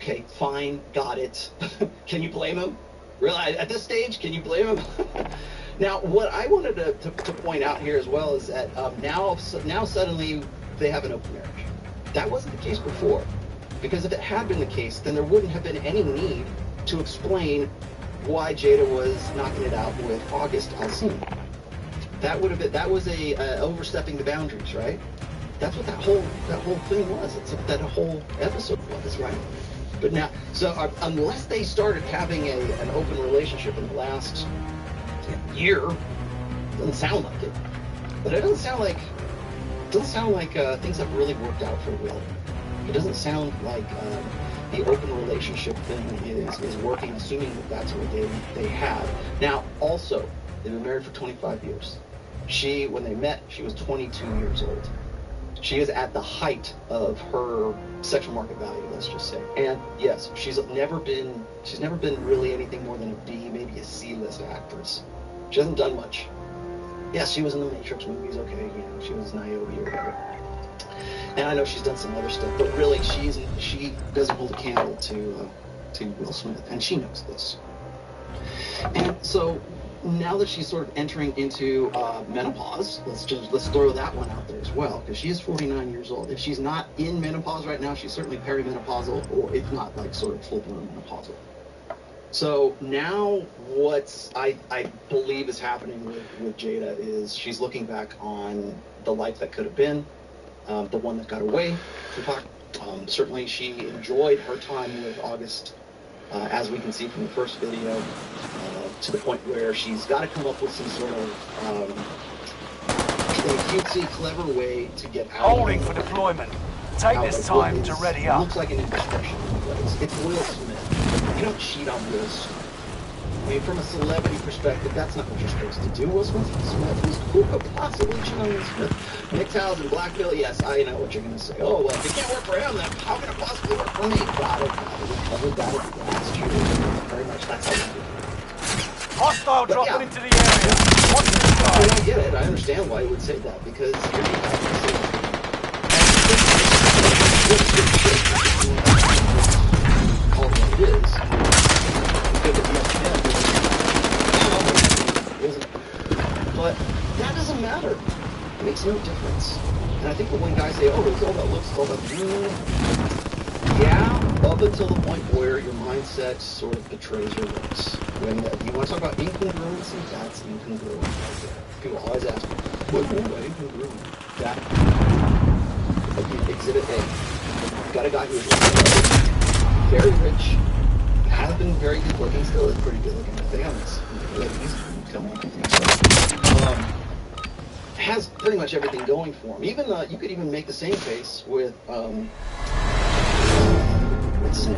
Okay, fine, got it. Can you blame him? Really, at this stage, can you blame him? Now, what I wanted to point out here as well is that now suddenly they have an open marriage. That wasn't the case before, because if it had been the case, then there wouldn't have been any need to explain why Jada was knocking it out with August Alsina. That would have been, that was a overstepping the boundaries, right? That's what that whole thing was. It's that whole episode was, right? But now, so unless they started having an open relationship in the last year, doesn't sound like it. But it doesn't sound like things have really worked out for Will. It doesn't sound like the open relationship thing is working, assuming that that's what they have. Now, also, they've been married for 25 years. When they met, she was 22 years old. She is at the height of her sexual market value, let's just say. And yes, she's never been really anything more than a B, maybe a C-list actress. She hasn't done much. Yes, she was in the Matrix movies, okay, you know, she was Niobe or whatever. And I know she's done some other stuff, but really she doesn't hold a candle to Will Smith, and she knows this. And so now that she's sort of entering into menopause, let's throw that one out there as well, because she is 49 years old. If she's not in menopause right now, she's certainly perimenopausal, or if not, like sort of full-blown menopausal. So now what I believe is happening with Jada is she's looking back on the life that could have been, the one that got away from Pac. Certainly she enjoyed her time with August, as we can see from the first video, to the point where she's got to come up with some sort of cutesy, clever way to get out. Holding for deployment. Take this time to ready up. It looks like an indiscretion. It's Will Smith. You don't cheat on Will Smith. I mean, from a celebrity perspective, that's not what you're supposed to do. Will Smith, who could possibly cheat on Will Smith? Nick Towers and Black Bill, yes, I know what you're going to say. Oh, well, if it can't work for him, then how can it possibly work for me? Got it. We covered that at the last year. Very much, that's how we do it. Hostile dropping into the area. Watch the sky. I don't get it. I understand why you would say that, because you're call it what it is. But that doesn't matter. It makes no difference. And I think when guys say, oh, it's all about looks, it's all about yeah, up until the point where your mindset sort of betrays your looks. When you want to talk about incongruency, that's incongruent right there. People always ask me, what do you mean by incongruent? That. Exhibit A. You've got a guy who's very rich, has been very good looking, still is pretty good looking. I think has pretty much everything going for him. Even you could even make the same case with let's see,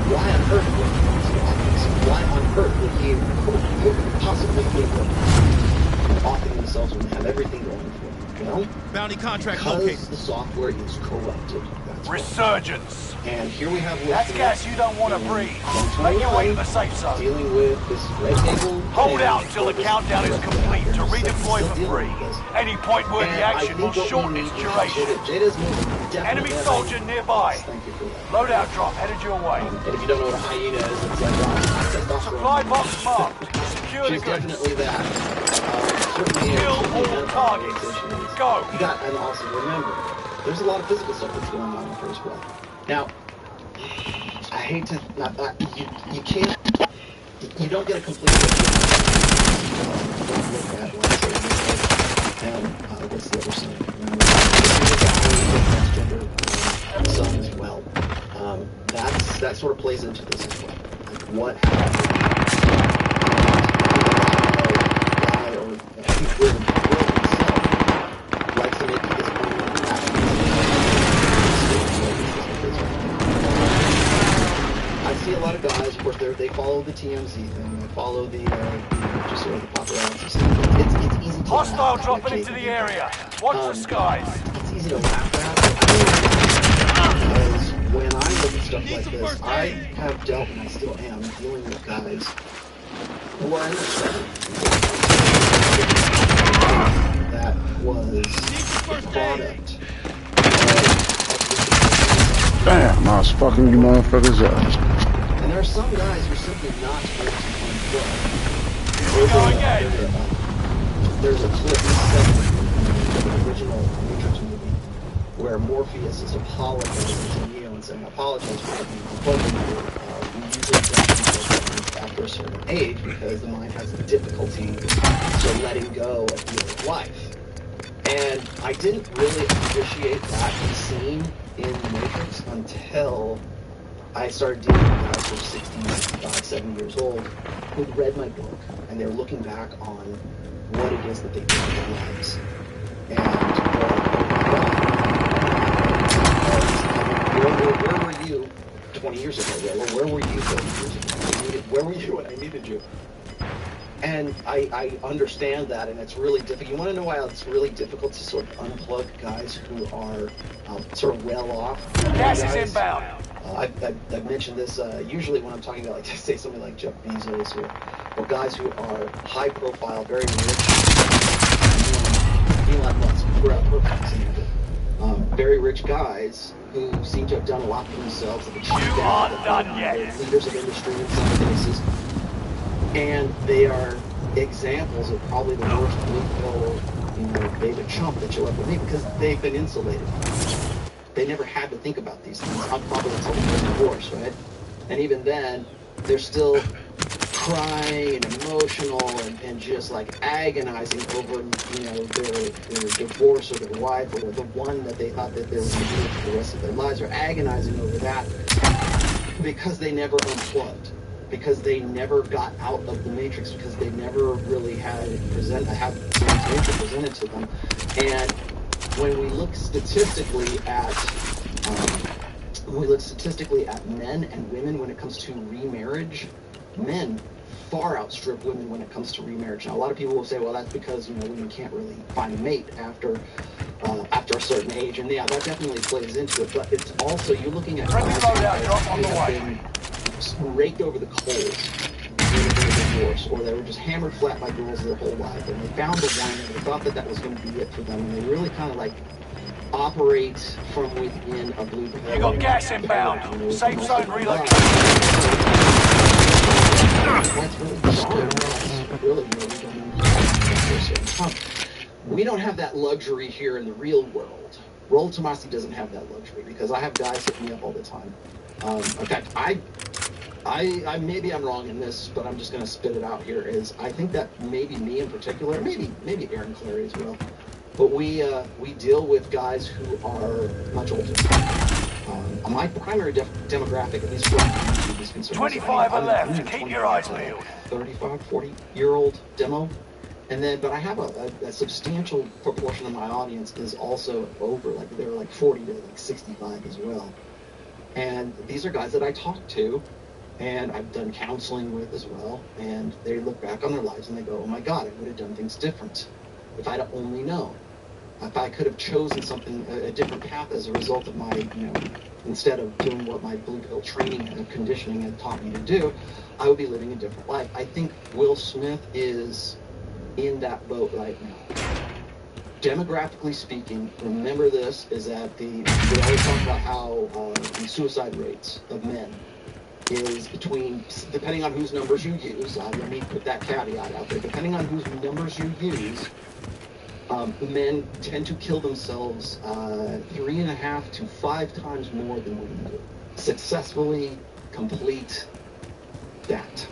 why on earth would he possibly think of offing themselves when they have everything going for them? Well, bounty contract because located. the software is corrupted. Resurgence. And here we have That's gas you don't want to breathe. Make your way to the safe zone. Dealing with this red table. Hold out until the countdown is complete to redeploy for free. Any point-worthy action will shorten its duration. Enemy soldier nearby. Thank you for that. Loadout drop headed your way. And if you don't know what a hyena is, it's like Supply box marked. Secure the she's goods. definitely that. Certainly Kill all targets. Go. You got, and also remember, there's a lot of physical stuff that's going on with her as well. Now, I hate to you can't, you don't get a complete look at and what's the other side? Transgender son as well. That sort of plays into this as well. Like what happened? I see a lot of guys, of course, they follow the TMZ thing, they follow the just sort of the paparazzi stuff. It's easy to Hostile laugh dropping into the area. Watch the skies. It's easy to laugh at, because when I look at stuff like this, I have dealt, and I still am, dealing with guys who are in the that was a product. Damn, I was fucking you motherfuckers up. And there are some guys who are simply not able to unplug. There's a clip in the original Matrix movie where Morpheus is apologizing to Neo and saying, I apologize for having unplugged you. We usually don't unplug after a certain age because the mind has difficulty letting go of the old life. And I didn't really appreciate that scene in the Matrix until I started dealing with guys who were 60, 65, 70 years old who'd read my book, and they're looking back on what it is that they did with their lives. And where were you 20 years ago? Where were you 30 years ago? Where were you when I needed you? And I understand that, and it's really difficult. You want to know why it's really difficult to sort of unplug guys who are sort of well off? Gas is inbound. I've mentioned this usually when I'm talking about, like, say somebody like Jeff Bezos or guys who are high profile, very rich. Elon Musk, very rich guys who seem to have done a lot for themselves. They've achieved leaders of industry in some cases. And they are examples of probably the worst blue pill, David Chump that you'll ever meet because they've been insulated. They never had to think about these things. I'm probably until they're divorced, right? And even then, they're still crying and emotional and just like agonizing over, their divorce or their wife or the one that they thought that they were going to do for the rest of their lives. They're agonizing over that because they never unplugged. Because they never got out of the Matrix, because they never really had Matrix presented to them. And when we look statistically at men and women when it comes to remarriage, men far outstrip women when it comes to remarriage. Now, a lot of people will say, well, that's because women can't really find a mate after a certain age, and yeah, that definitely plays into it. But it's also you're looking at guys who have been raked over the coals in a divorce, or they were just hammered flat by girls their whole life, and they found the one and they thought that was going to be it for them, and they really kind of like operate from within a blue pill. You got gas inbound. Safe zone relocated. That's really we don't have that luxury here in the real world. Roll Tomasi doesn't have that luxury because I have guys hit me up all the time. In fact, I maybe I'm wrong in this, but I'm just going to spit it out here. Is I think that maybe me in particular, maybe Aaron Clary as well, but we deal with guys who are much older. My primary demographic, at least for YouTube, is concerned. 25 are left. Keep your eyes peeled. 35, 40-year-old demo. And then, but I have a substantial proportion of my audience is also over, like they're like 40 to like 65 as well. And these are guys that I talk to, and I've done counseling with as well. And they look back on their lives and they go, "Oh my God, I would have done things different if I'd only known. If I could have chosen something, a different path as a result of my, instead of doing what my blue pill training and conditioning had taught me to do, I would be living a different life." I think Will Smith is in that boat right now. Demographically speaking, remember this, is that we always talk about how the suicide rates of men is between, depending on whose numbers you use, let me put that caveat out there, depending on whose numbers you use, men tend to kill themselves 3.5 to 5 times more than women do. Successfully complete that.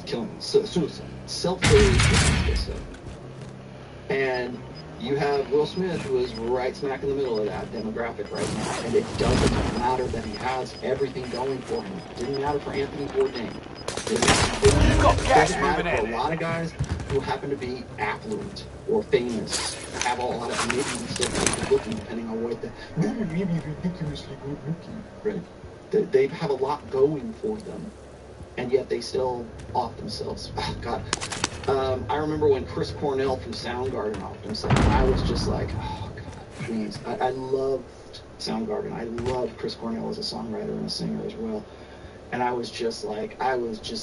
Killing, suicide. Self-destruction. And you have Will Smith, who is right smack in the middle of that demographic right now, and it doesn't matter that he has everything going for him. It didn't matter for Anthony Bourdain. It doesn't matter for a lot of guys who happen to be affluent or famous, have a lot of maybe still good looking, depending on what maybe ridiculously good looking, right? They have a lot going for them, and yet they still off themselves. Oh, God. I remember when Chris Cornell from Soundgarden offed himself, and I was just like, oh, God, please. I loved Soundgarden. I loved Chris Cornell as a songwriter and a singer as well. And I was just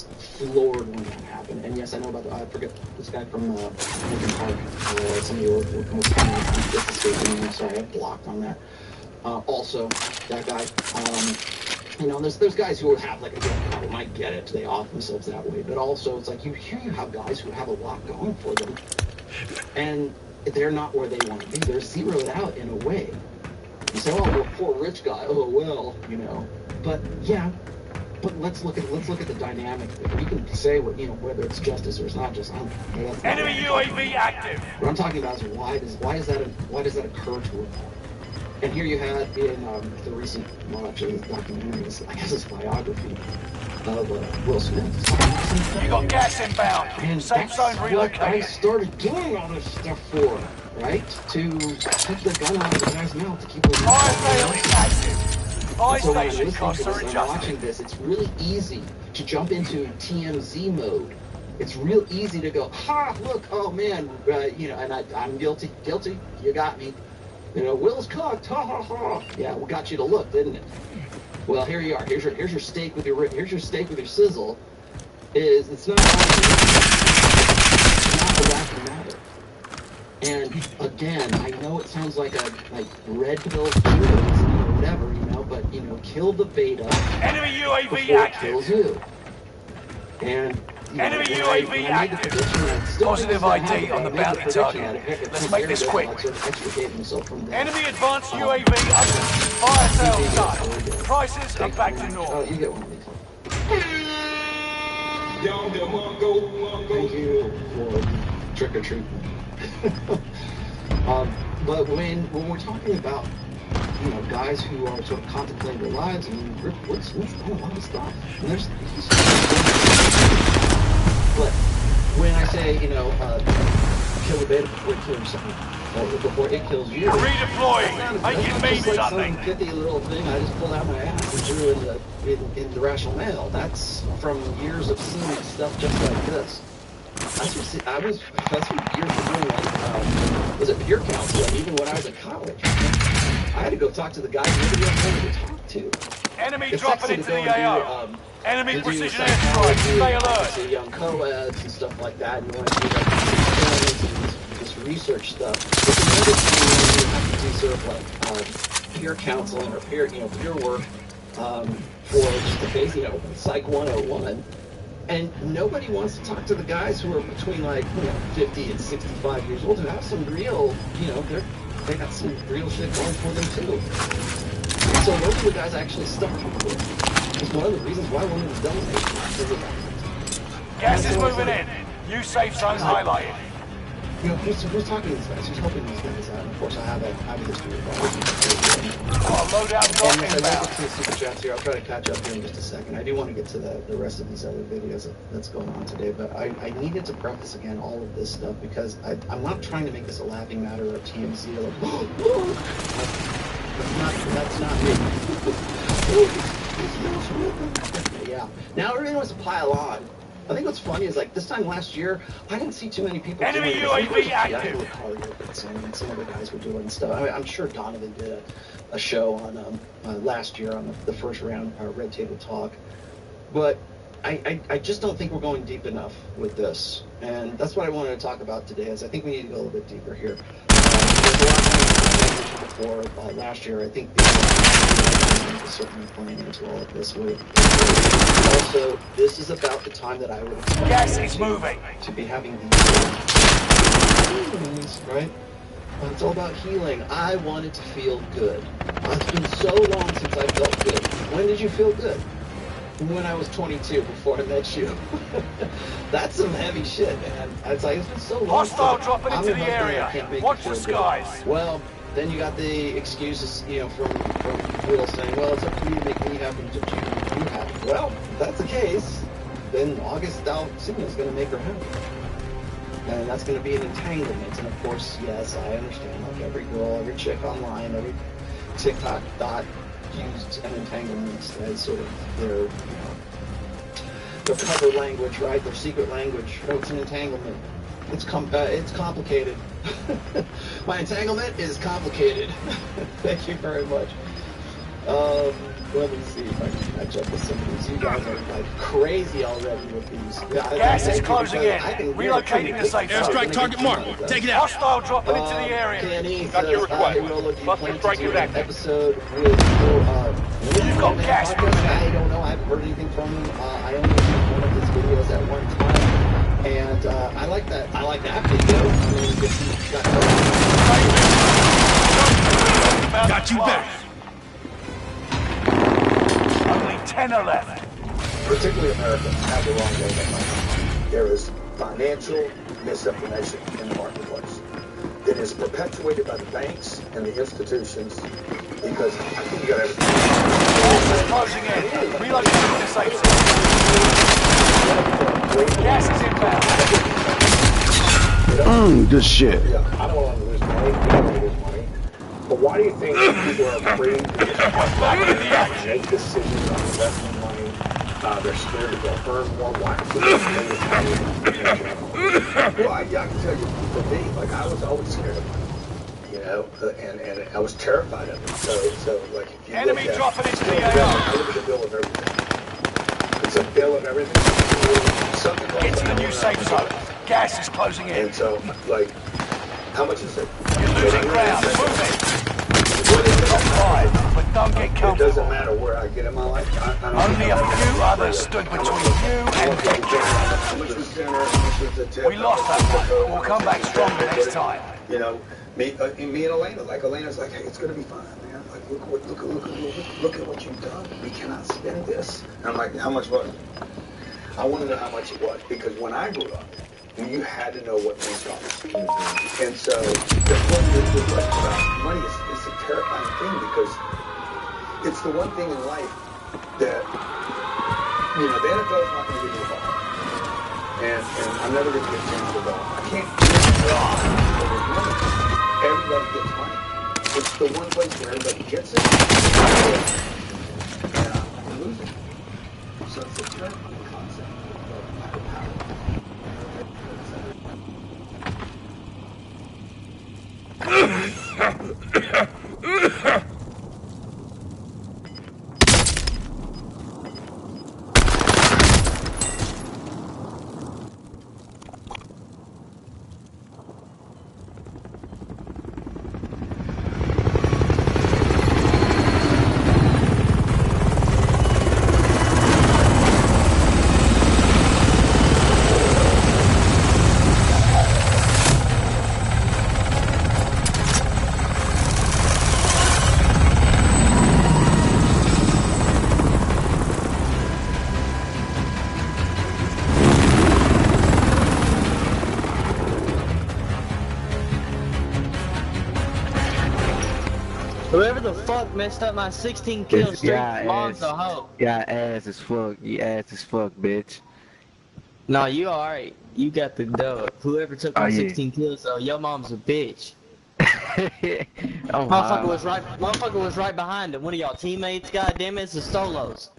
floored when that happened. And yes, I know about I forget this guy from Lincoln Park. Some of you were most just escaping me. I'm sorry, I blocked on that. Also, that guy. You know, there's guys who have like a good problem. I get it. They off themselves that way. But also, it's like you have guys who have a lot going for them, and they're not where they want to be. They're zeroed out in a way. You say, "Oh, well, poor rich guy." Oh well, you know. But yeah. But let's look at the dynamic. You can say what whether it's justice or it's not just. Enemy UAV active. What I'm talking about is why does that occur to him? And here you had in the recent, well, actually, this documentary, I guess it's biography of Will Smith. You got gas inbound. And Safe zone relocated. I started doing all this stuff for, right? To keep the gun out of the guy's mouth, to keep it. Fire is active. Fire So when I'm station listening costs to are this, I'm adjusted. watching this, it's really easy to jump into TMZ mode. It's real easy to go, ha, look, oh man, and I'm guilty, you got me. Will's cooked, ha ha ha. Yeah, we got you to look, didn't it? Well, here you are. Here's your steak with your sizzle. It's not a laughing matter. And again, I know it sounds like red pill whatever, but kill the beta. Enemy UAV before active. It kills you. And enemy UAV active. Positive ID on the bounty target. Let's make this quick. Enemy advanced UAV under. Fire sales done. Prices are back to normal. Oh, you get one of these. Thank you for trick or treating. But when we're talking about guys who are sort of contemplating their lives, what's done a lot of stuff. And but when I say kill the beta before it kills yourself, or before it kills you, Redeploying. Make it mean like something. Some pithy little thing I just pulled out my ass and threw in the Rational Mail. That's from years of seeing stuff just like this. That's what years of doing was a peer counseling, even when I was in college. I had to go talk to the guys nobody else wanted to talk to. Enemy It's dropping into the AO. Enemy precision airstrike. Stay alert. Young co-eds and stuff like that, and you want to do like this research stuff. It's another thing you have to do sort of like peer counseling or peer work for just the basic, Psych 101. And nobody wants to talk to the guys who are between 50 and 65 years old who have some real, they got some real shit going for them too. And so those are the guys I actually stuck with. It's one of the reasons why one of the dumbest Gas is moving in. New safe zone highlighted. Who's talking to these guys? Who's helping these guys out? And of course, I have a history of loadout drop inbound. inbound. To the super chats here. I'll try to catch up here in just a second. I do want to get to the rest of these other videos that's going on today, but I needed to preface again all of this stuff because I'm not trying to make this a laughing matter or TMZ or that's not me. Yeah. Now everyone wants to pile on. I think what's funny is this time last year, I didn't see too many people Enemy doing UAV active. And some other guys were doing stuff. I'm sure Donovan did a show on last year on the first round Red Table Talk, but I just don't think we're going deep enough with this, and that's what I wanted to talk about today. Is I think we need to go a little bit deeper here. There's a lot of things I mentioned before last year. I think the is certainly playing into all of this. Also, this is about the time that I would expect Gas is moving. to be having these healings, right? It's all about healing. I wanted to feel good. It's been so long since I felt good. When did you feel good? When I was 22, before I met you. That's some heavy shit, man. It's been so long. Hostile dropping into the area. Watch the skies. Good. Well, then you got the excuses, from Will saying, well, it's up to you to make me happy, it's up to you to make you happy. Well, if that's the case, then August Alsina is going to make her happy. And that's going to be an entanglement. And of course, yes, I understand, every girl, every chick online, every TikTok dot used an entanglement as sort of their cover language, right? Their secret language. Oh, it's an entanglement. It's complicated. My entanglement is complicated. Thank you very much. Let me see if I can catch up with some of these. You guys are like crazy already with these. Gas is closing in. Relocating the safe zone. Airstrike target marked. Take it out. Hostile dropping into the area. Kenny Got your request. Cluster strike is active. Episode with You've got gas moving in. I don't know. I haven't heard anything from him. I only viewed one of his videos at one time, and I like that. I like that video. I mean, Got you back. Only 10 are left. Particularly Americans have the wrong way of money. There is financial misinformation in the marketplace. It is perpetuated by the banks and the institutions because I think you got everything. Gas is closing in. Relocating the safe zone. Gas is inbound. Good shit. Yeah, I don't want to lose money. You don't want to lose money. But why do you think people are afraid to make decisions on investing money? They're scared to go earn more. Why? Well, I can tell you, for me, like I was always scared of money, you know, and I was terrified of it. So like, if you Enemy look dropping into the I AR. look at the bill of everything. It's a bill of everything. Something Get to the new safe zone. Gas is closing in. And so, like, how much is it? You're losing ground. Move it. Top 5, but don't get It doesn't comfortable. matter where I get in my life. I don't Only a few others stood between you and victory. How much was dinner? How much was the tip? We lost that one. We'll come back stronger next time. You know, me and Elena. Like Elena's like, hey, it's gonna be fine, man. Like, look at what you've done. We cannot spend this. And I'm like, how much was it? I want to know how much it was because when I grew up, you had to know what things cost. And so the question about money is a terrifying thing because it's the one thing in life that, you know, the NFL is not going to give you the ball. And I'm never going to get a chance to the ball. I can't give the ball over money. Everybody gets money. It's the one place where everybody gets it. And I'm losing. So it's a terrifying concept of lack of power. Whoever the fuck messed up my 16 kill streak, mom's a hoe. Yeah, ass as fuck. You ass as fuck, bitch. No, you alright. You got the dub. Whoever took my 16 kills, so your mom's a bitch. Motherfucker was right behind him. One of y'all teammates, goddamn it, it's the Solos.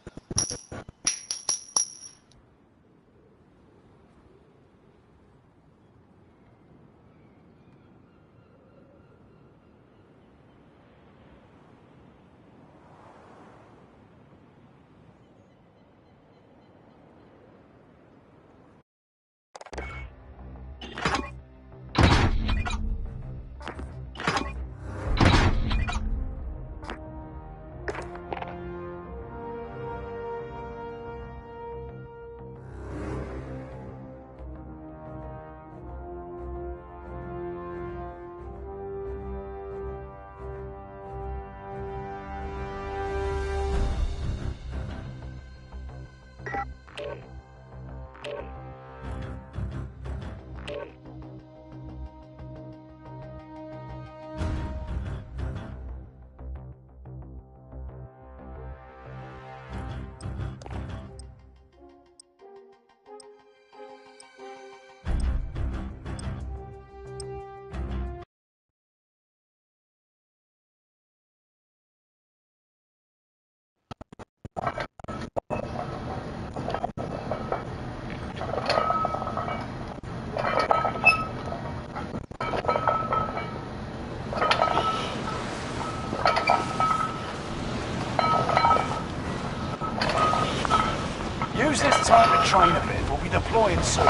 train a bit. We'll be deploying soon.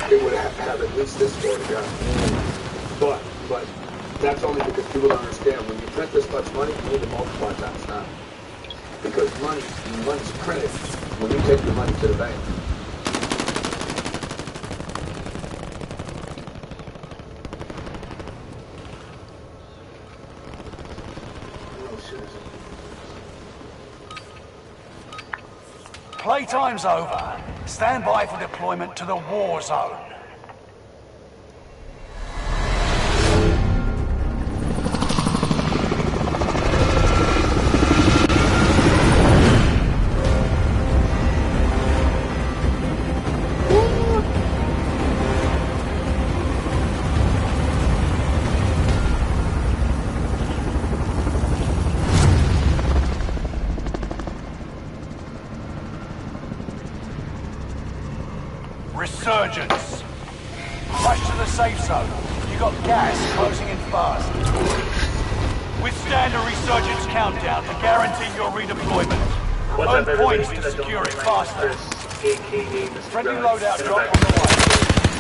It would have at least this far to go. But that's only because people don't understand. When you print this much money, you need to multiply times 9. Because money's printed when you take the money to the bank. Playtime's over. Stand by for deployment to the war zone. Resurgence. Rush to the safe zone. You got gas closing in fast. Withstand a resurgence countdown to guarantee your redeployment. Earn points to secure it faster. Friendly loadout drop on the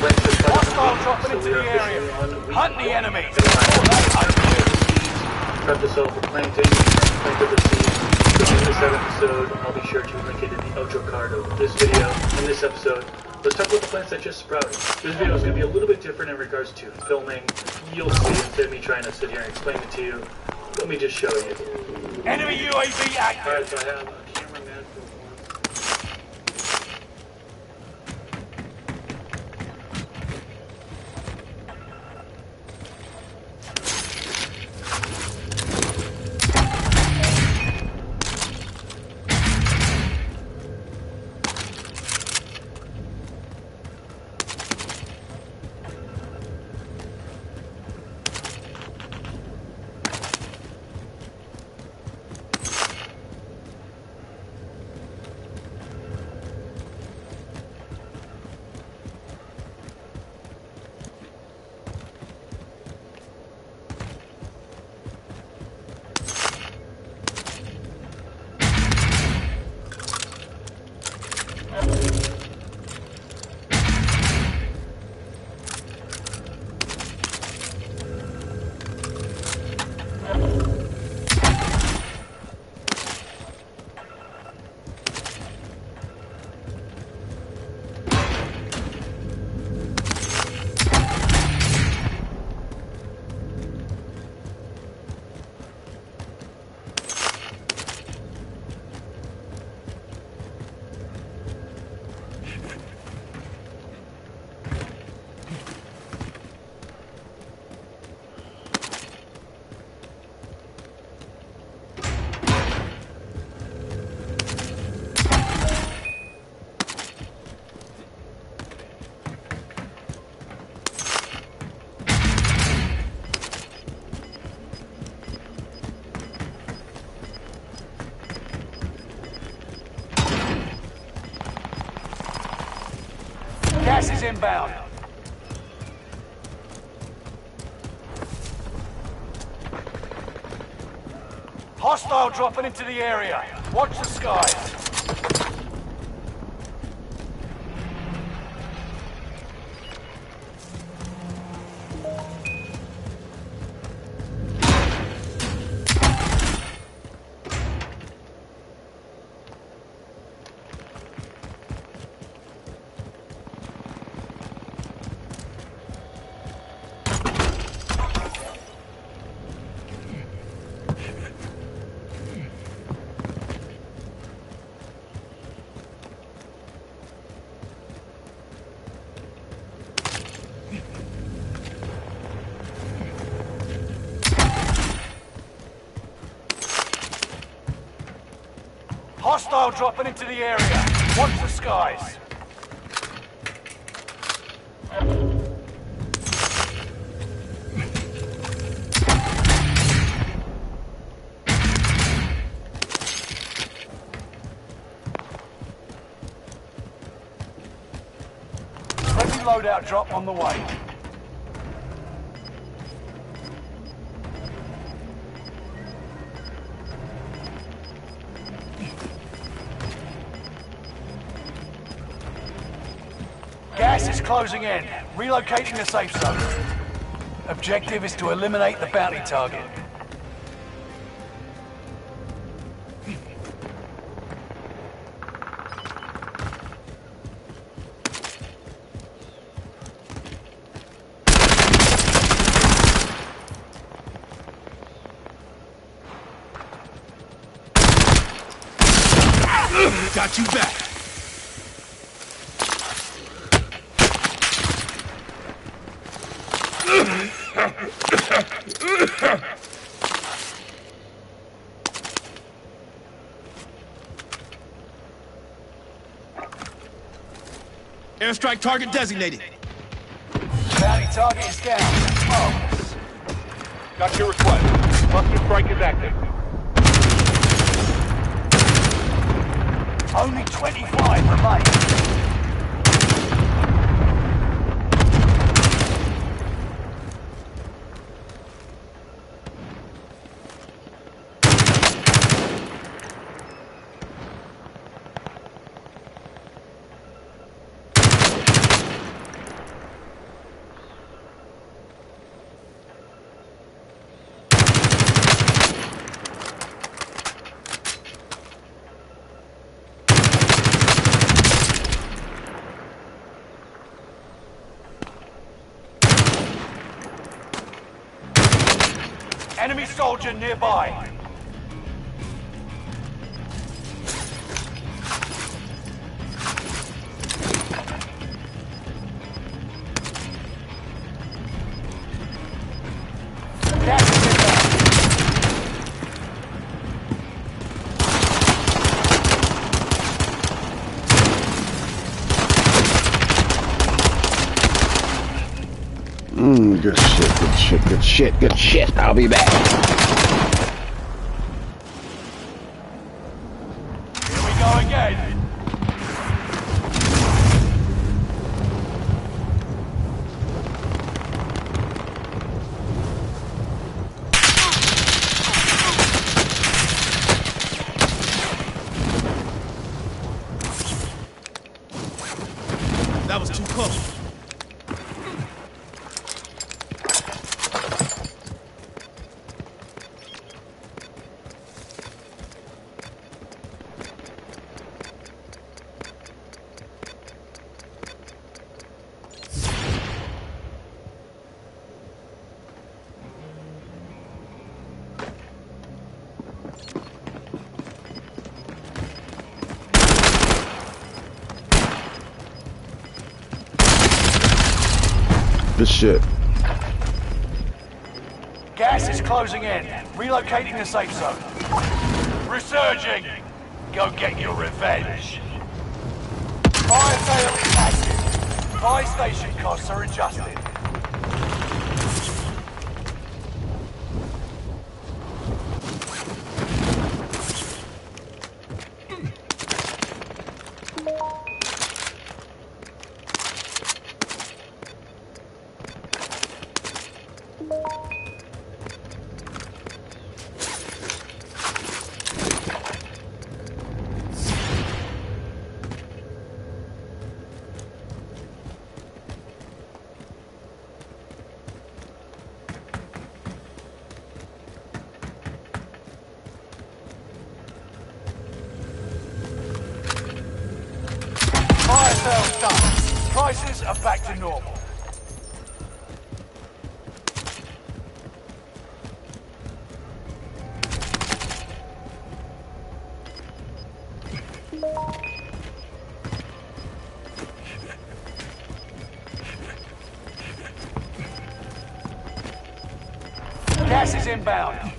way. Hostile dropping into the area. Hunt the enemies. Prep the soul for planting. Link of the seed. In this episode, I'll be sure to link it in the outro card of this video. In this episode, let's talk about the plants that just sprouted. This video is going to be a little bit different in regards to filming. You'll see, instead of me trying to sit here and explain it to you, let me just show you. Enemy UAV active. Alright, so I have a cameraman for one. Gas is inbound. Hostile dropping into the area. Watch the skies. Hostile dropping into the area. Watch the skies. loadout drop on the way. Gas is closing in. Relocating the safe zone. Objective is to eliminate the bounty target. Got you back. Airstrike target designated. Bounty target is down. Oh. Got your request. Cluster strike is active. Only 25 remain. Enemy soldier nearby. Gas is inbound. Good shit, good shit, good shit, good shit. I'll be back. Here we go again. That was too close. Good shit. Gas is closing in. Relocating the safe zone. Resurging. Go get your revenge. Fire sale is active. Buy station costs are adjusted. Fire sales done. Prices are back to normal. Gas is inbound.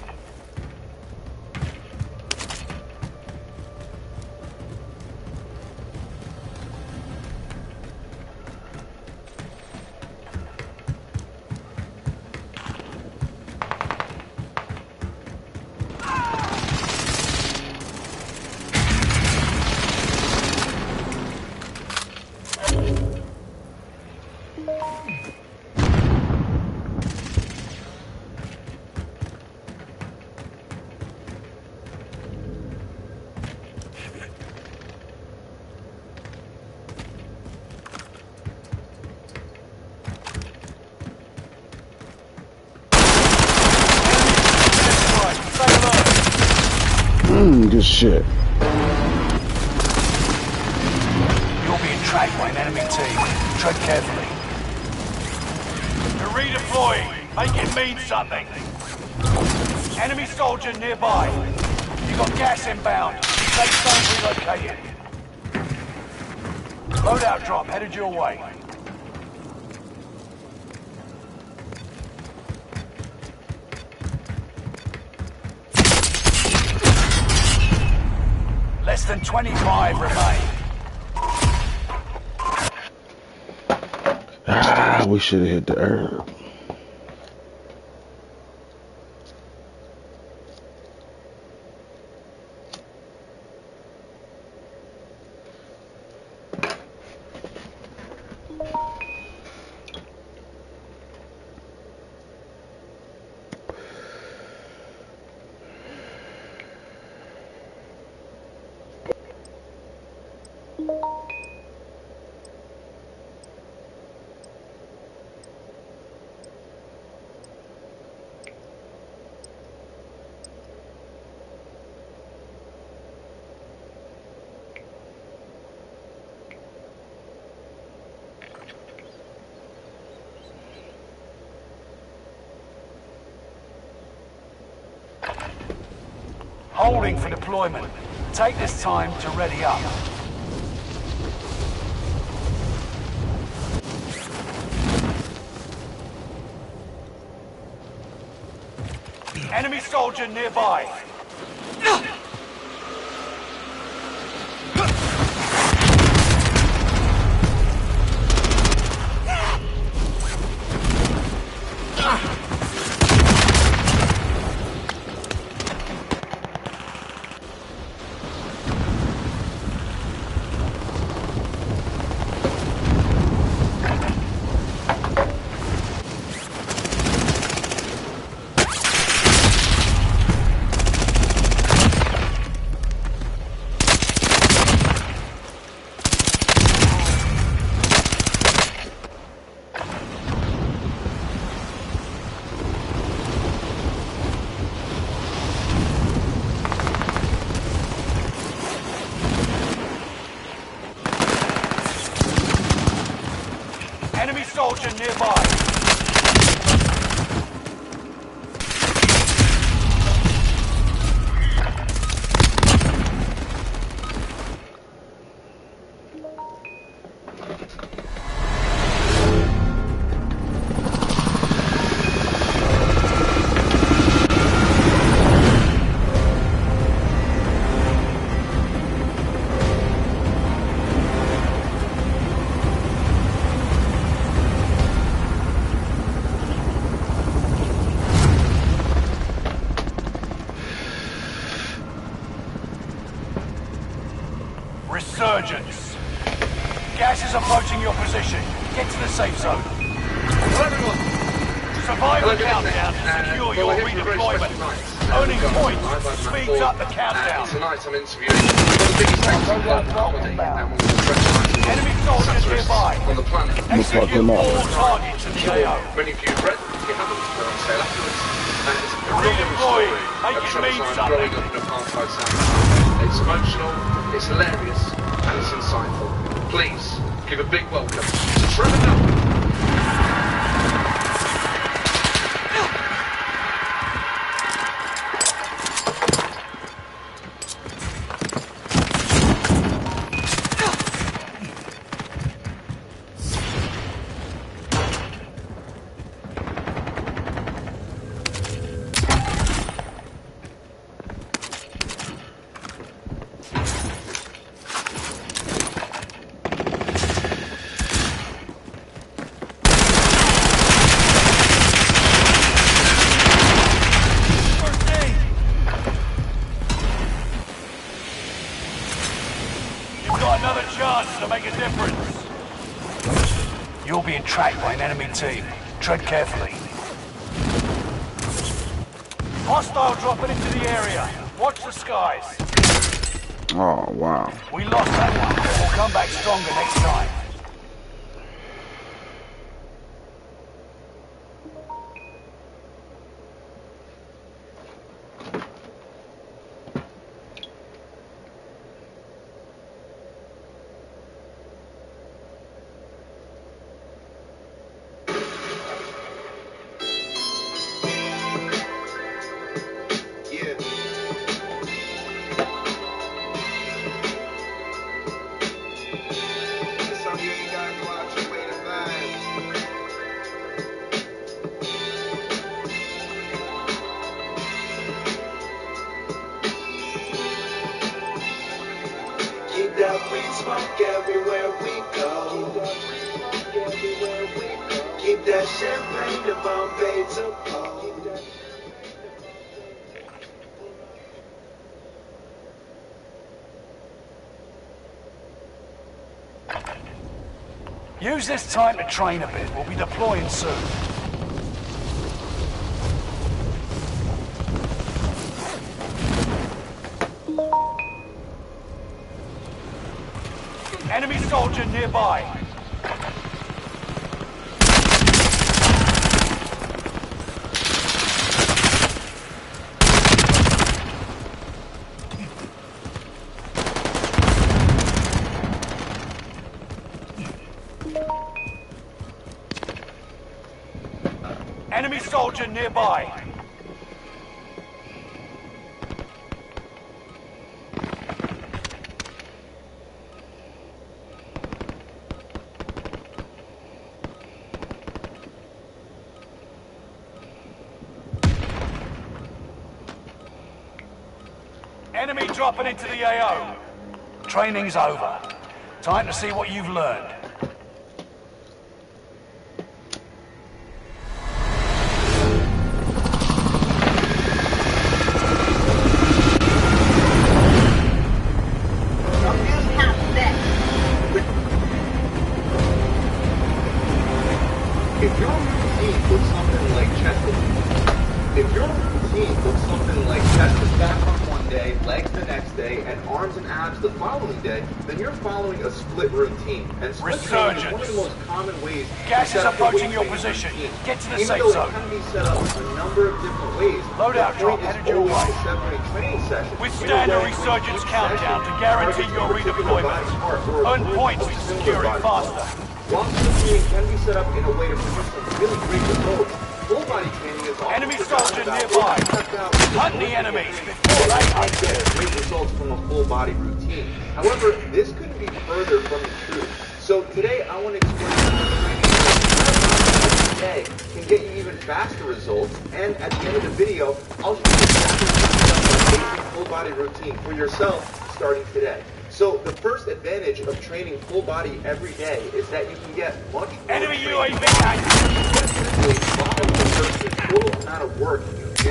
Good shit. You're being tracked by an enemy team. Tread carefully. You're redeploying. Make it mean something. Enemy soldier nearby. You got gas inbound. Safe zone relocated. Loadout drop headed your way. Less than 25 remain. Ah, we should have hit the herb. Holding for deployment. Take this time to ready up. Enemy soldier nearby. Enemy soldier nearby. Resurgence. Gas is approaching your position. Get to the safe zone. Hello everyone. Survive the countdown to secure your redeployment. Earning points speeds up the countdown. Tonight I'm interviewing one of the biggest actors in comedy and one of the trench Enemy soldiers nearby. on the planet. Execute all targets in the AO. Many of you have read, if you haven't, we're on sale afterwards. And it's a real Redeploy. story Make of it troubled mean time something. growing up in apartheid South Africa. It's emotional, it's hilarious, and it's insightful. Please, give a big welcome to Trevor Noah. Another chance to make a difference. You're being tracked by an enemy team. Tread carefully. Hostile dropping into the area. Watch the skies. Oh, wow. We lost that one. We'll come back stronger next time. up, weed smoke everywhere we go. Keep that champagne to Bombay to Paul. Use this time to train a bit. We'll be deploying soon. Enemy soldier nearby. Enemy soldier nearby. Enemy dropping into the AO. Training's over. Time to see what you've learned. If your routine looks something like chest to back on one day, legs the next day, and arms and abs the following day, then you're following a split routine. And split training is one of the most common ways. Gas is approaching your position. Get to the safe zone. Even though it can be set up a number of different ways, Loadout drop headed your way. Withstand a resurgence countdown to guarantee your redeployment. Earn points to secure it faster. While split training can be set up in a way to produce some really great results, full body training is also enemy soldier nearby. Hunt the enemies before they hunt you. Great results from a full body routine. However, this couldn't be further from the truth. So today I want to explain how training every day can get you even faster results. And at the end of the video, I'll show you exactly how to set up an amazing full body routine for yourself starting today. So the first advantage of training full body every day is that you can get much more enemy UAV the total amount of work you do.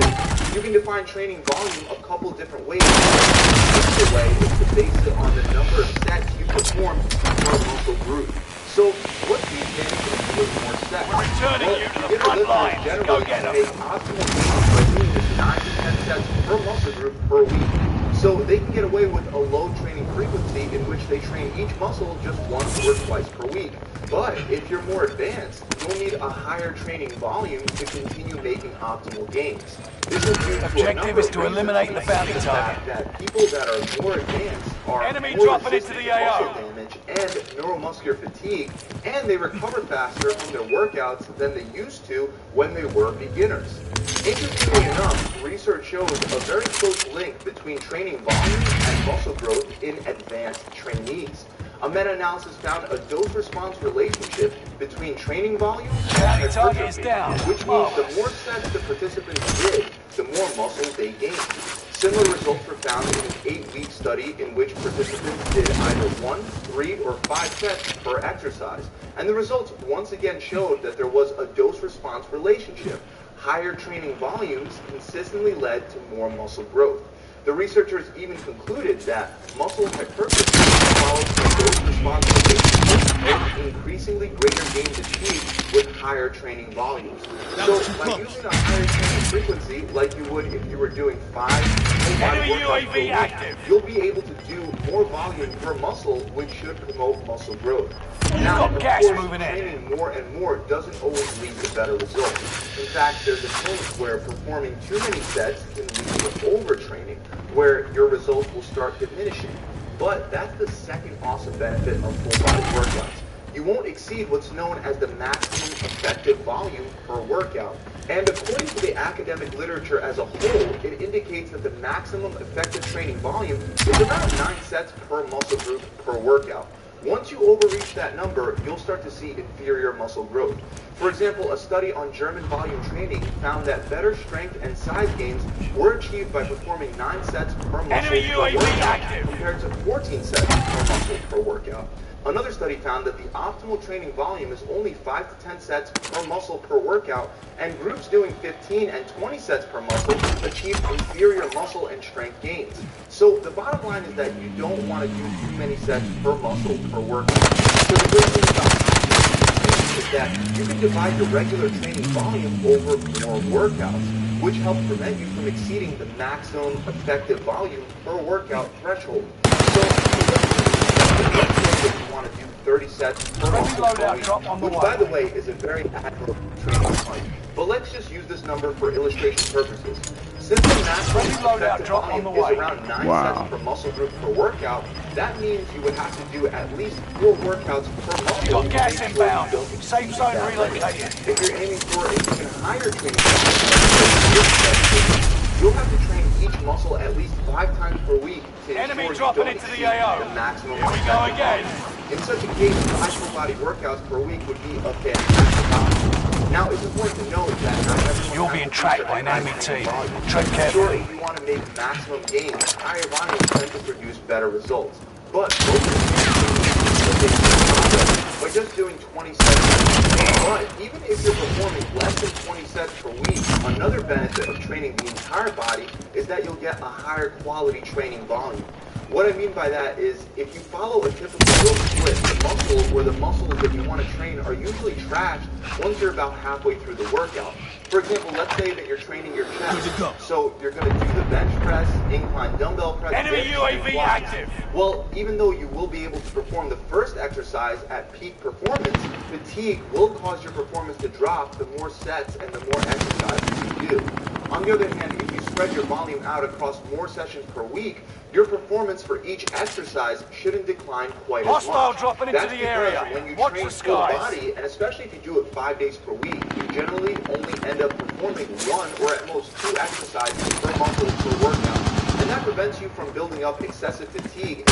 You can define training volume a couple different ways. The way is to base it on the number of sets you perform per muscle group. So what's the advantage of doing more sets? We're returning you to the front line. Go get them. Make optimal gains by doing this 9 to 10 sets per muscle group per week. So they can get away with a low training frequency in which they train each muscle just once or twice per week. But if you're more advanced, you'll need a higher training volume to continue making optimal gains. This is due to objective is to eliminate the bounty target. That people that are more advanced are enemy more dropping into the AO. Muscle damage and neuromuscular fatigue, and they recover faster from their workouts than they used to when they were beginners. Interestingly enough, research shows a very close link between training volume and muscle growth in advanced trainees. A meta-analysis found a dose-response relationship between training volume and hypertrophy, which means the more sets the participants did, the more muscle they gained. Similar results were found in an 8-week study in which participants did either 1, 3, or 5 sets per exercise. And the results once again showed that there was a dose-response relationship. Higher training volumes consistently led to more muscle growth. The researchers even concluded that muscle hypertrophy follows a dose-response relationship with increasingly greater gains achieved with higher training volumes. So by using a higher training frequency, like you would if you were doing 5 enemy UAV active, you'll be able to do more volume per muscle, which should promote muscle growth. Now, of course, training more and more doesn't always lead to better results. In fact, there's a point where performing too many sets can lead to overtraining, where your results will start diminishing. But that's the second awesome benefit of full body workouts. You won't exceed what's known as the maximum effective volume per workout. And according to the academic literature as a whole, it indicates that the maximum effective training volume is around 9 sets per muscle group per workout. Once you overreach that number, you'll start to see inferior muscle growth. For example, a study on German volume training found that better strength and size gains were achieved by performing 9 sets per muscle Enemy per UAV workout active. compared to 14 sets per muscle per workout. Another study found that the optimal training volume is only 5 to 10 sets per muscle per workout, and groups doing 15 and 20 sets per muscle achieve inferior muscle and strength gains. So the bottom line is that you don't want to do too many sets per muscle per workout. So the great thing about is that you can divide your regular training volume over more workouts, which helps prevent you from exceeding the maximum effective volume per workout threshold. So let's say that you want to do 30 sets per muscle per week, which by the way is a very admirable training plan. But let's just use this number for illustration purposes. Since the maximum effective volume is around 9 sets per muscle group per workout, that means you would have to do at least 4 workouts per muscle. You got gas inbound. Safe zone relocated. If you're aiming for an even higher training you'll have to train each muscle at least 5 times per week to Enemy ensure dropping you don't into the exceed AO. the maximum. Here we go again. In such a case, 5 full body workouts per week would be a fantastic option. Now, it's important to note that not everyone You're being tracked by an enemy team. Tread carefully. Sure, if you want to make maximum gains, higher volumes tend to produce better results. But most of the by just doing 20 sets. But even if you're performing less than 20 sets per week, another benefit of training the entire body is that you'll get a higher quality training volume. What I mean by that is, if you follow a typical growth split, the muscles that you want to train are usually trashed once you're about halfway through the workout. For example, let's say that you're training your chest, so you're going to do the bench press, incline dumbbell press, enemy UAV active. Well, even though you will be able to perform the first exercise at peak performance, fatigue will cause your performance to drop the more sets and the more exercises you do. On the other hand, if you spread your volume out across more sessions per week, your performance for each exercise shouldn't decline quite as much. Hostile dropping into That's the because area. when you Watch train the full skies. body, and especially if you do it 5 days per week, you generally only end up performing 1 or at most 2 exercises per muscle per workout. And that prevents you from building up excessive fatigue and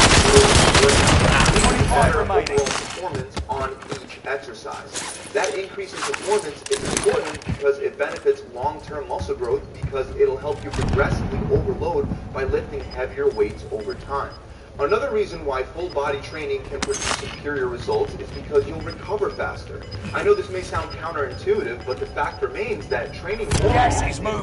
better overall performance on each exercise. That increase in performance is important because it benefits long-term muscle growth because it'll help you progressively overload by lifting heavier weights over time. Another reason why full body training can produce superior results is because you'll recover faster. I know this may sound counterintuitive, but the fact remains that training more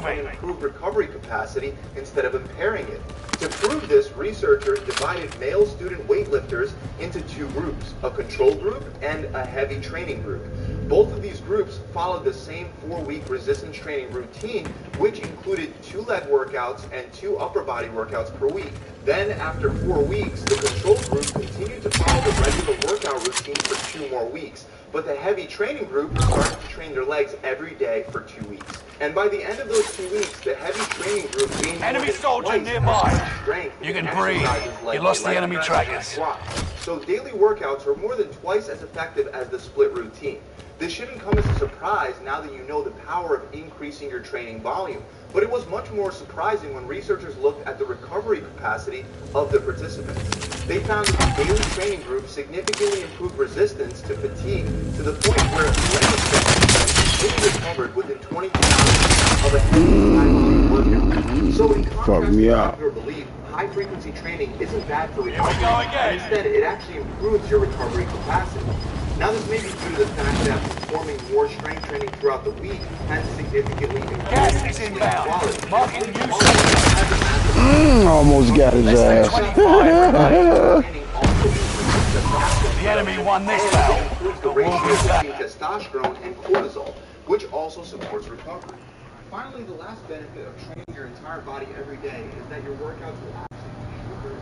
can improve recovery capacity instead of impairing it. To prove this, researchers divided male student weightlifters into 2 groups, a control group and a heavy training group. Both of these groups followed the same 4-week resistance training routine, which included 2 leg workouts and 2 upper body workouts per week. Then, after 4 weeks, the control group continued to follow the regular workout routine for 2 more weeks. But the heavy training group started to train their legs every day for 2 weeks. And by the end of those 2 weeks, the heavy training group gained enemy soldier nearby. Strength. You can breathe. You lost the enemy trackers. So daily workouts are more than twice as effective as the split routine. This shouldn't come as a surprise now that you know the power of increasing your training volume. But it was much more surprising when researchers looked at the recovery capacity of the participants. They found that the daily training group significantly improved resistance to fatigue to the point where leg recovered within 22 hours of a heavy high-volume workout. So in contrast to popular belief, high-frequency training isn't bad for recovery, and instead it actually improves your recovery capacity. Now this may be due to the fact that performing more strength training throughout the week can significantly improve sleep quality. Almost got his ass. The enemy won this battle. The ratio between testosterone and cortisol, which also supports recovery. Finally, the last benefit of training your entire body every day is that your workouts will actually be shorter.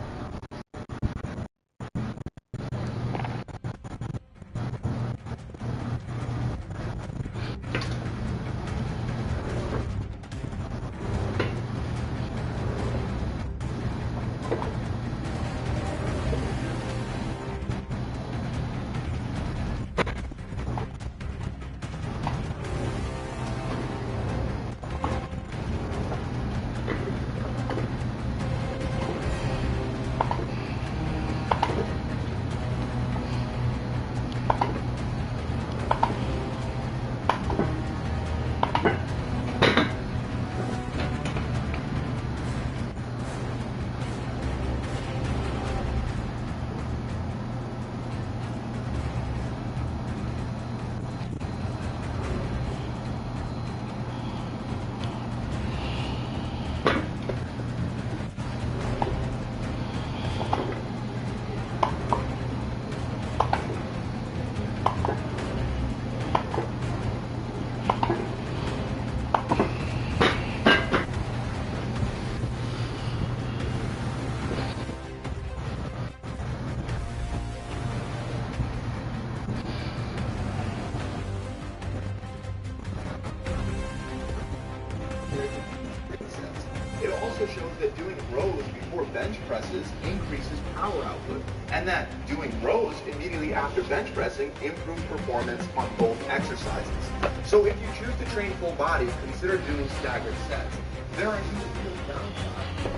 bench presses increases power output, and that doing rows immediately after bench pressing improves performance on both exercises. So if you choose to train full body, consider doing staggered sets. There are usually downsides.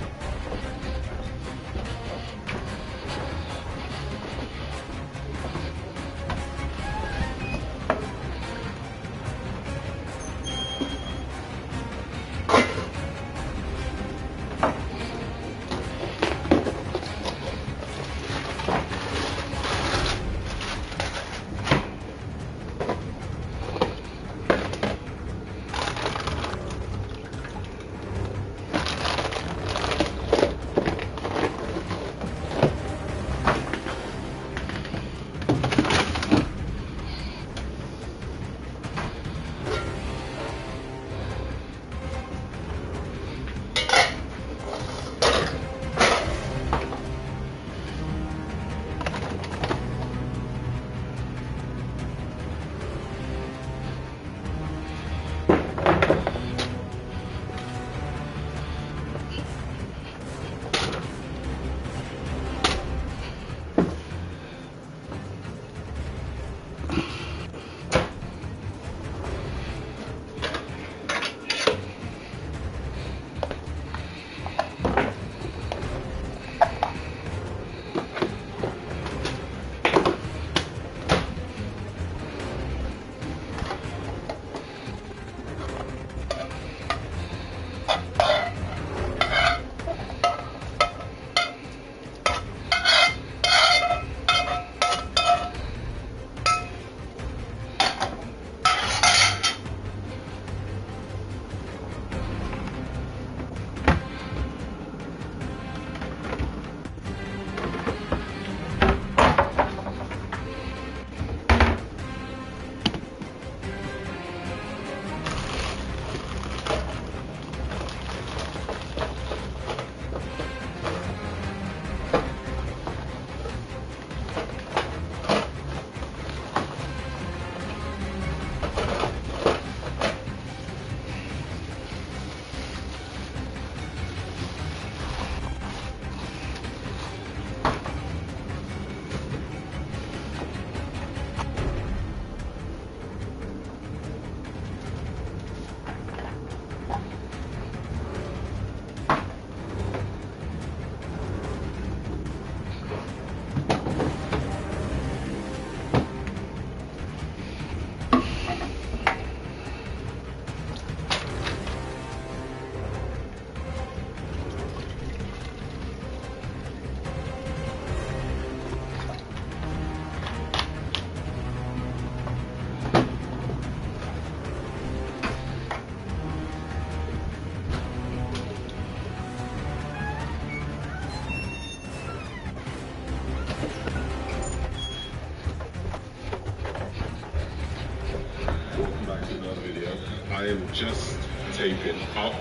I am just taping up.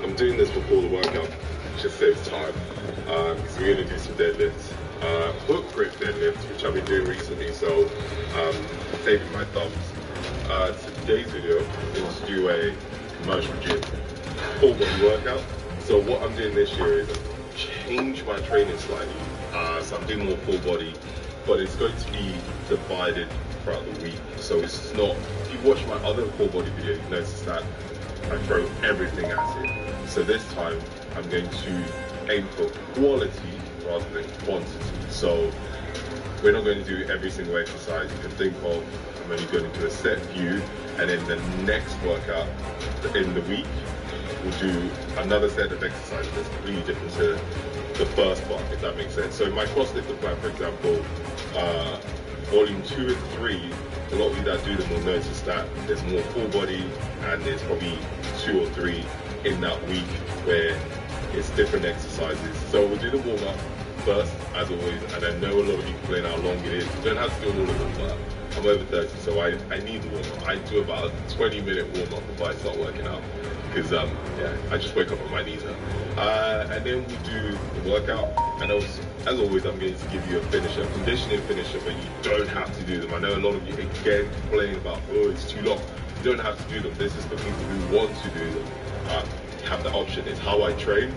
I'm doing this before the workout, just saves time. Because we're going to do some deadlifts, hook grip deadlifts, which I've been doing recently, so taping my thumbs. Today's video is to do a commercial gym full body workout. So what I'm doing this year is change my training slightly. So I'm doing more full body, but it's going to be divided throughout the week. So it's not, if you watch my other full body video, you notice that I throw everything at it. So this time I'm going to aim for quality rather than quantity. So we're not going to do every single exercise you can think of. I'm only going to do a set view, and then the next workout in the week we'll do another set of exercises that's completely different to the first part, if that makes sense. So in my CrossFit plan, for example, volume 2 and 3, a lot of you that do them will notice that there's more full body, and there's probably 2 or 3 in that week where it's different exercises. So we'll do the warm up first, as always, and I know a lot of you complain how long it is. You don't have to do all of them, but I'm over 30, so I need the warm up. I do about a 20-minute warm up before I start working out, because yeah, I just wake up on my knees now. And then we do the workout, and as always, I'm going to give you a finisher, conditioning finisher, but you don't have to do them. I know a lot of you again complain about, oh, it's too long. You don't have to do them. This is for people who want to do them. You have the option. It's how I train.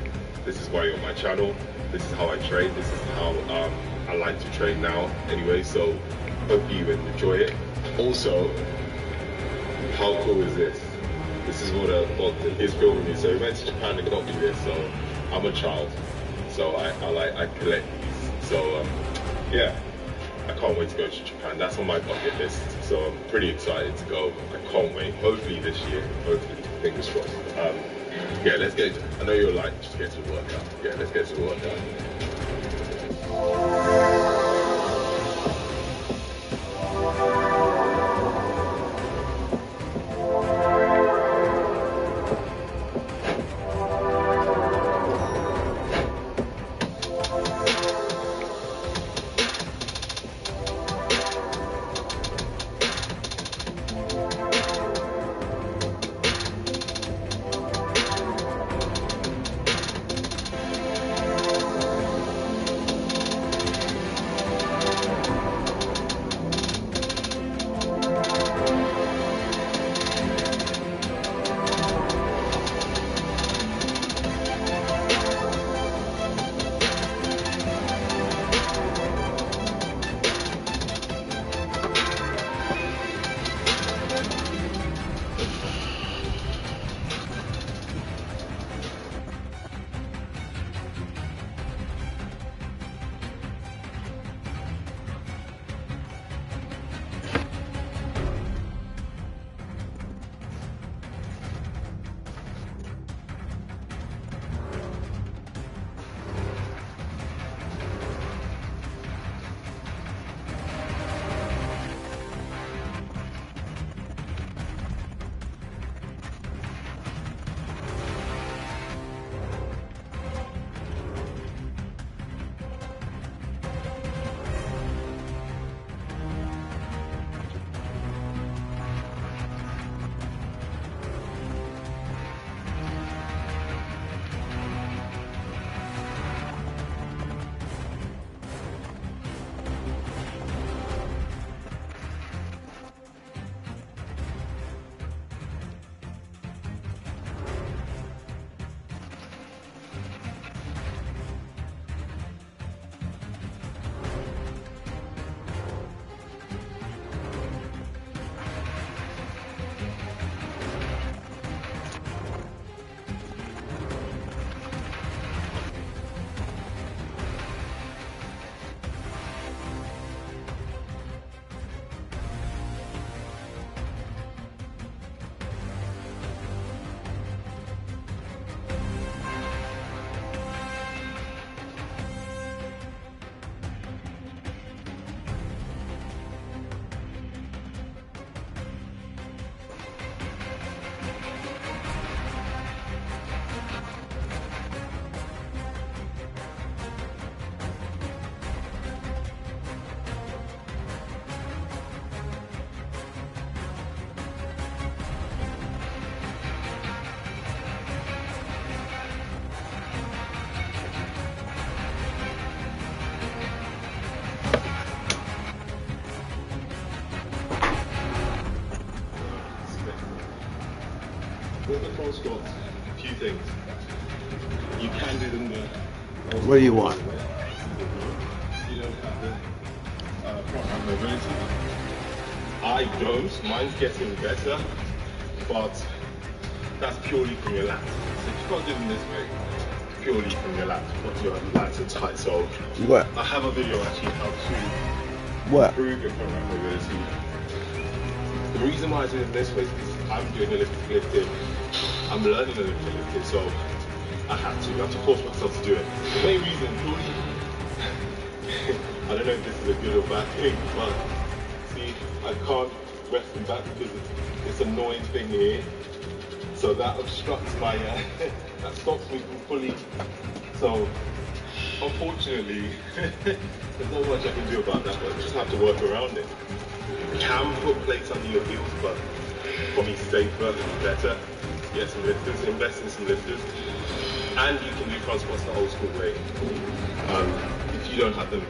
This is why you're on my channel. This is how I train. This is how I like to train now anyway. So hope you enjoy it. Also, how cool is this? This is what is filming me. So he went to Japan and got me this. So I'm a child. So I collect these. So yeah, I can't wait to go to Japan. That's on my bucket list. So I'm pretty excited to go. I can't wait. Hopefully this year. Hopefully, fingers crossed. Yeah, let's get. I know you're like, just get to the workout. Yeah, let's get to the workout. With the cross squats, a few things. You can do them the... What do you want? You don't have the front hand mobility. I don't. Mine's getting better, but that's purely from your lats. So if you can't do them this way, it's purely from your lats, because your lats are tight. So what? I have a video actually how to improve your front hand mobility. The reason why I do it this way is because I'm doing Olympic lifting. I'm learning Olympic lifting, so I have to force myself to do it. The main reason, purely, I don't know if this is a good or bad thing, but see, I can't rest in back because it's an annoying thing here. So that obstructs my, that stops me from fully. So unfortunately, there's not much I can do about that, but I just have to work around it. You can put plates under your heels, but probably safer, better. Get some lifters, invest in some lifters. And you can do front squats the old school way. If you don't have the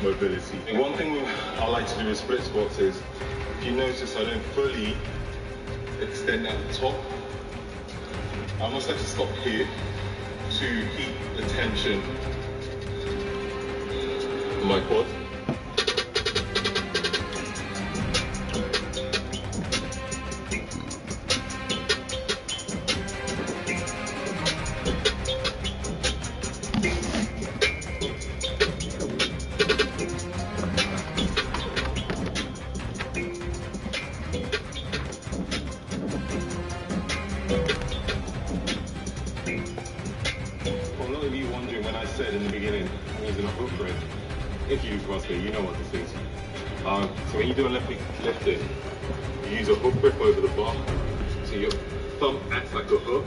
mobility. And one thing I like to do with split squats is, if you notice I don't fully extend at the top, I almost like to stop here, to keep the tension on my quad. If you use CrossFit, you know what this is. So when you do a left in, you use a hook grip over the bar, so your thumb acts like a hook,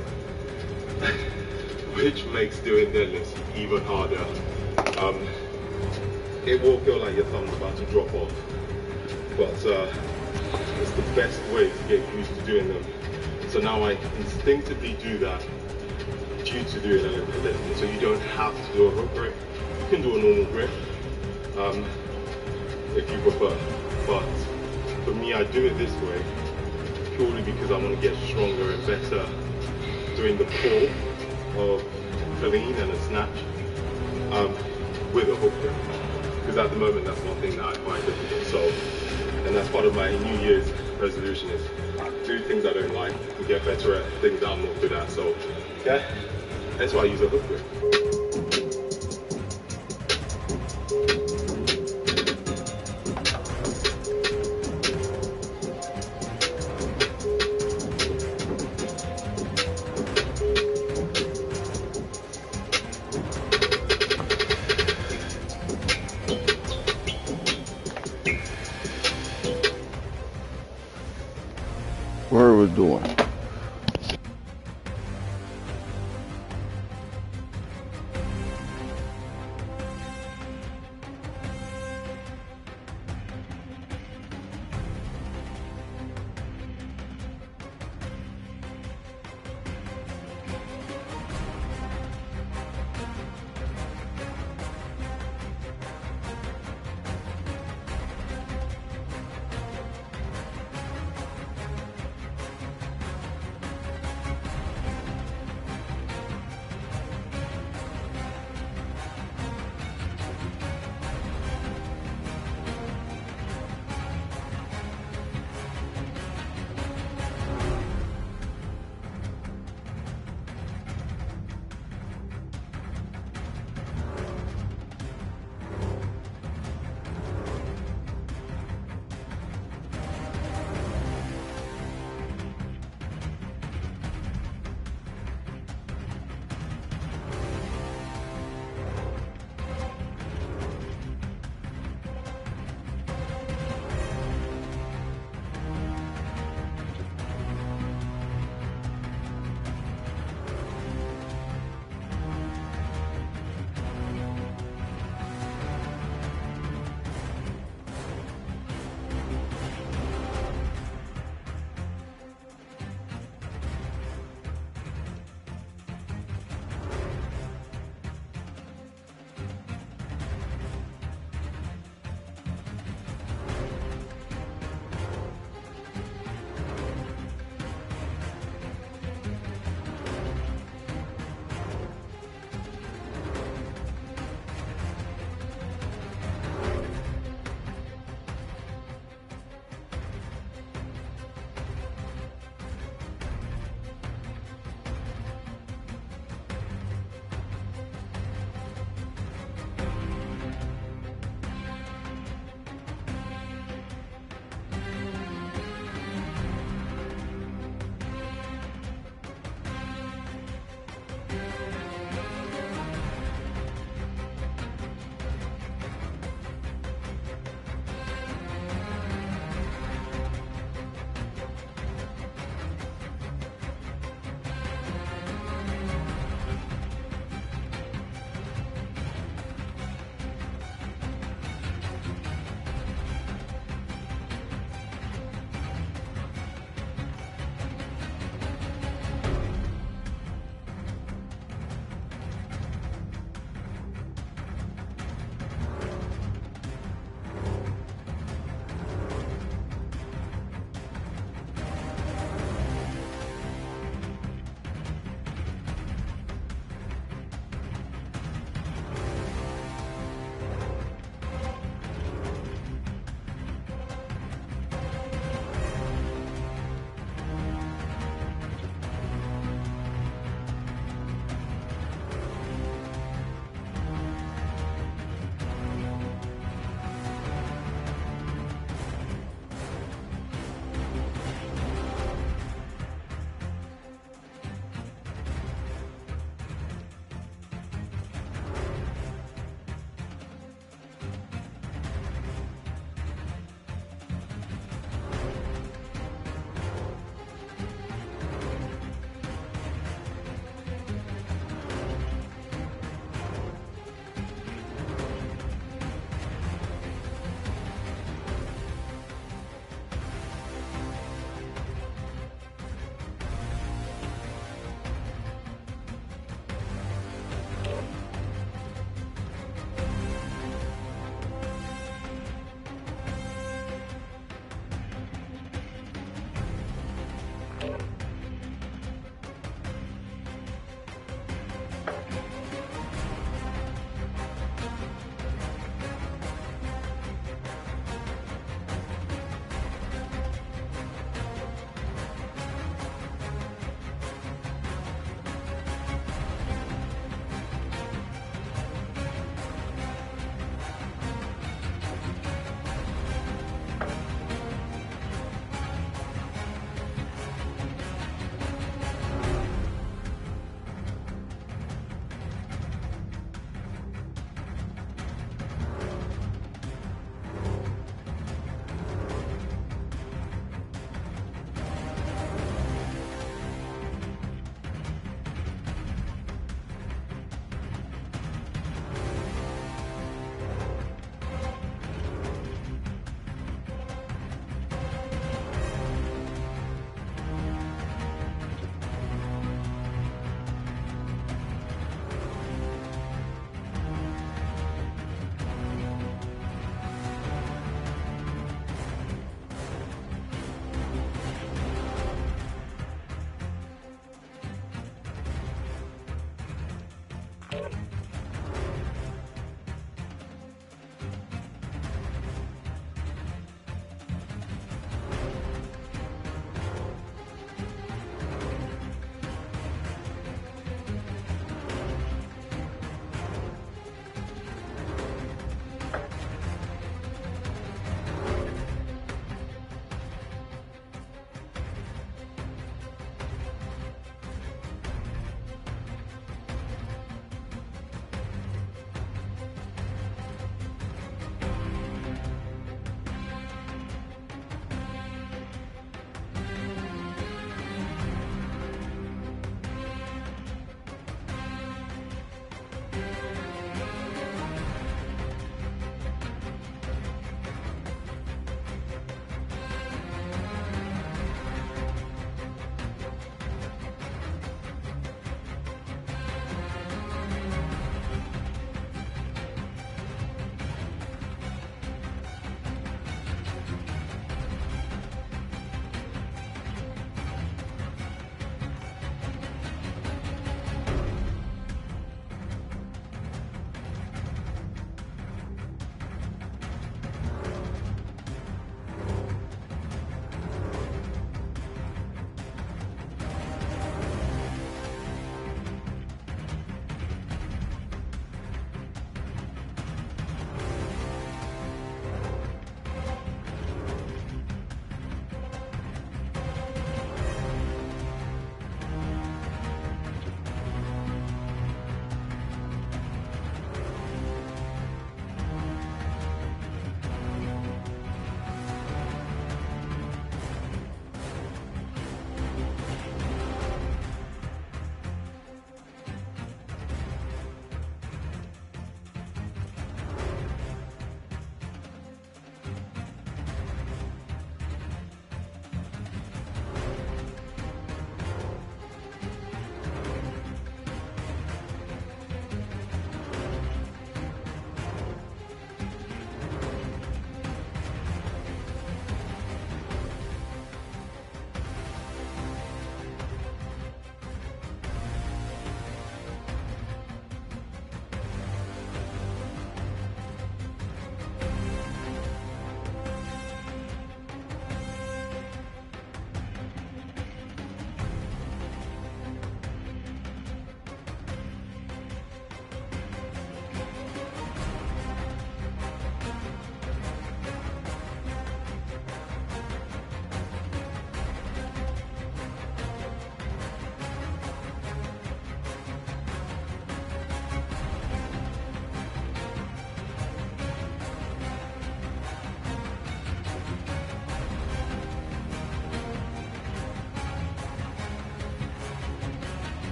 which makes doing deadlifts even harder. It will feel like your thumb's about to drop off, but it's the best way to get used to doing them. So now I instinctively do that due to doing a left in, so you don't have to do a hook grip. You can do a normal grip. If you prefer, but for me I do it this way purely because I want to get stronger and better doing the pull of clean and a snatch with a hook grip, because at the moment that's one thing that I find difficult. So, and that's part of my New Year's resolution, is do things I don't like and get better at things that I'm not good at. So yeah, that's why I use a hook grip. What are we doing?